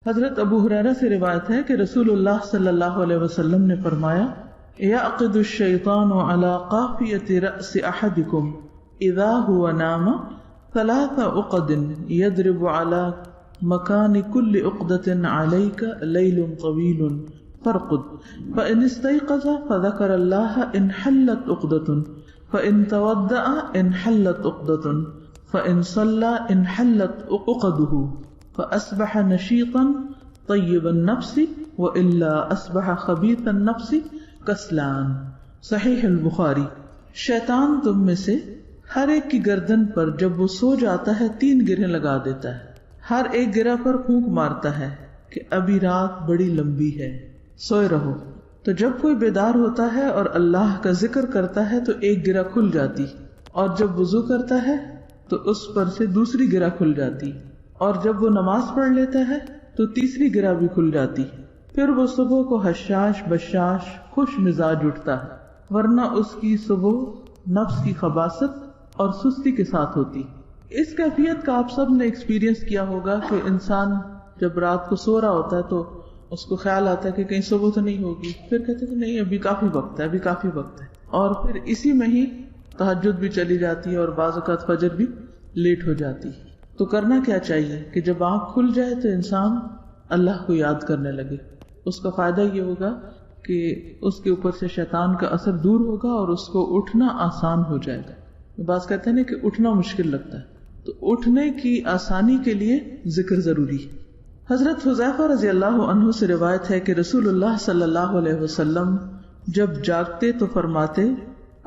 حضرت ابو ہریرہ سے روایت ہے کہ رسول اللہ صلی اللہ علیہ وسلم نے فرمایا یعقد الشیطان علی قافیۃ رأس احدکم اذا هو نام 3 عقد یضرب علی مکان کل عقدۃ علیک لیل طویل فارقد فإن استيقظ فذكر الله انحلت عقدة فإن تودع انحلت عقدة فإن صلى انحلت عقده فأصبح نشيطا طيب النفس وإلا أصبح خبيث النفس كسلان۔ صحیح البخاری۔ شیطان تم میں سے ہر ایک کی گردن پر جب وہ سو جاتا ہے 3 گرہیں لگا دیتا ہے، ہر ایک گرہ پر پھونک مارتا ہے کہ ابھی رات بڑی لمبی ہے، سوئے رہو۔ تو جب کوئی بیدار ہوتا ہے اور اللہ کا ذکر کرتا ہے تو ایک گرہ کھل جاتی، اور جب وضو کرتا ہے تو اس پر سے دوسری گرہ کھل جاتی، اور جب وہ نماز پڑھ لیتا ہے تو تیسری گرہ بھی کھل جاتی۔ پھر وہ صبح کو حشاش بشاش خوش مزاج اٹھتا ہے، ورنہ اس کی صبح نفس کی خباثت اور سستی کے ساتھ ہوتی۔ اس کیفیت کا آپ سب نے ایکسپیرینس کیا ہوگا کہ انسان جب رات کو سو رہا ہوتا ہے تو اس کو خیال آتا ہے کہ کہیں صبح تو نہیں ہوگی، پھر کہتے ہیں نہیں ابھی کافی وقت ہے، ابھی کافی وقت ہے، اور پھر اسی میں ہی تہجد بھی چلی جاتی ہے اور بعض اوقات فجر بھی لیٹ ہو جاتی ہے۔ تو کرنا کیا چاہیے کہ جب آنکھ کھل جائے تو انسان اللہ کو یاد کرنے لگے۔ اس کا فائدہ یہ ہوگا کہ اس کے اوپر سے شیطان کا اثر دور ہوگا اور اس کو اٹھنا آسان ہو جائے گا۔ بعض کہتے ہیں نا کہ اٹھنا مشکل لگتا ہے، تو اٹھنے کی آسانی کے لیے ذکر ضروری ہے۔ حضرت حذیفہ رضی اللہ عنہ سے روایت ہے کہ رسول اللہ صلی اللہ علیہ وسلم جب جاگتے تو فرماتے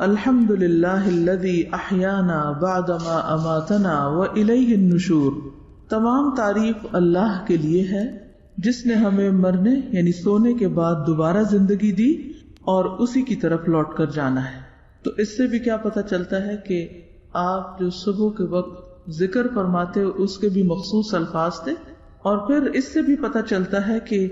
الحمد للہ الذی احیانا بعدما اماتنا والیہ النشور، تمام تعریف اللہ کے لیے ہے جس نے ہمیں مرنے یعنی سونے کے بعد دوبارہ زندگی دی اور اسی کی طرف لوٹ کر جانا ہے۔ تو اس سے بھی کیا پتہ چلتا ہے کہ آپ جو صبح کے وقت ذکر فرماتے ہو اس کے بھی مخصوص الفاظ تھے، اور پھر اس سے بھی پتہ چلتا ہے کہ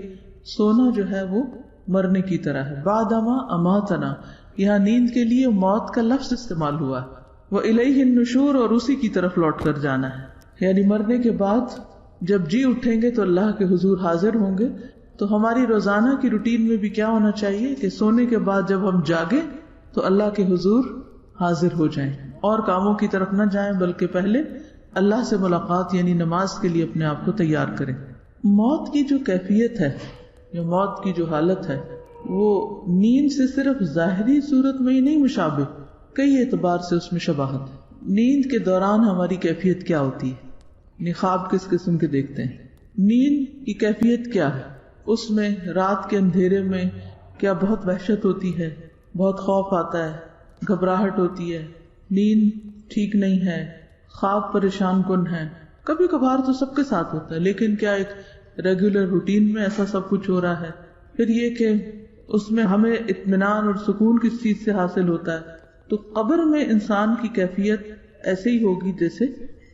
سونا جو ہے وہ مرنے کی طرح ہے۔ بعدما اماتنا، یہاں نیند کے لیے موت کا لفظ استعمال ہوا ہے، وَإِلَيْهِ النُّشُورُ، اور اسی کی طرف لوٹ کر جانا ہے، یعنی مرنے کے بعد جب جی اٹھیں گے تو اللہ کے حضور حاضر ہوں گے۔ تو ہماری روزانہ کی روٹین میں بھی کیا ہونا چاہیے کہ سونے کے بعد جب ہم جاگیں تو اللہ کے حضور حاضر ہو جائیں، اور کاموں کی طرف نہ جائیں بلکہ پہلے اللہ سے ملاقات یعنی نماز کے لیے اپنے آپ کو تیار کریں۔ موت کی جو کیفیت ہے یا موت کی جو حالت ہے وہ نیند سے صرف ظاہری صورت میں ہی نہیں مشابہ، کئی اعتبار سے اس میں شباہت ہے۔ نیند کے دوران ہماری کیفیت کیا ہوتی ہے، یعنی خواب کس قسم کے دیکھتے ہیں، نیند کی کیفیت کیا ہے، اس میں رات کے اندھیرے میں کیا بہت وحشت ہوتی ہے، بہت خوف آتا ہے، گھبراہٹ ہوتی ہے، نیند ٹھیک نہیں ہے، خواب پریشان کن ہے۔ کبھی کبھار تو سب کے ساتھ ہوتا ہے، لیکن کیا ایک ریگولر روٹین میں ایسا سب کچھ ہو رہا ہے؟ پھر یہ کہ اس میں ہمیں اطمینان اور سکون کس چیز سے حاصل ہوتا ہے؟ تو قبر میں انسان کی کیفیت ایسے ہی ہوگی جیسے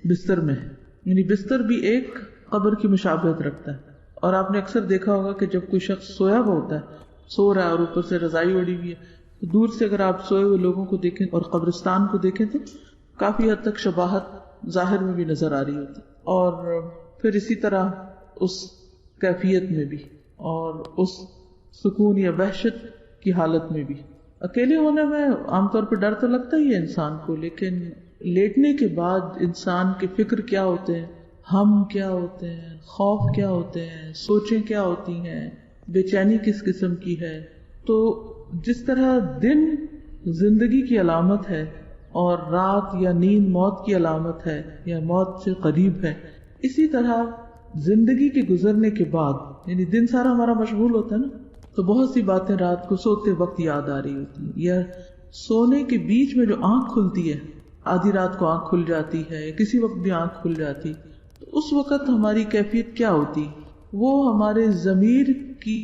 بستر میں ہے، یعنی بستر بھی ایک قبر کی مشابہت رکھتا ہے۔ اور آپ نے اکثر دیکھا ہوگا کہ جب کوئی شخص سویا ہوا ہوتا ہے، سو رہا ہے اور اوپر سے رضائی اڑی ہوئی ہے، تو دور سے اگر آپ سوئے ہوئے لوگوں کو دیکھیں اور قبرستان کو دیکھیں تو کافی حد تک شباہت ظاہر میں بھی نظر آ رہی ہوتی، اور پھر اسی طرح اس کیفیت میں بھی اور اس سکون یا وحشت کی حالت میں بھی۔ اکیلے ہونے میں عام طور پہ ڈر تو لگتا ہی ہے انسان کو، لیکن لیٹنے کے بعد انسان کے فکر کیا ہوتے ہیں، ہم کیا ہوتے ہیں، خوف کیا ہوتے ہیں، سوچیں کیا ہوتی ہیں، بے چینی کس قسم کی ہے۔ تو جس طرح دن زندگی کی علامت ہے اور رات یا نیند موت کی علامت ہے یا موت سے قریب ہے، اسی طرح زندگی کے گزرنے کے بعد یعنی دن سارا ہمارا مشغول ہوتا ہے نا، تو بہت سی باتیں رات کو سوتے وقت یاد آ رہی ہوتی ہیں، یا سونے کے بیچ میں جو آنکھ کھلتی ہے، آدھی رات کو آنکھ کھل جاتی ہے یا کسی وقت بھی آنکھ کھل جاتی، تو اس وقت ہماری کیفیت کیا ہوتی؟ وہ ہمارے ضمیر کی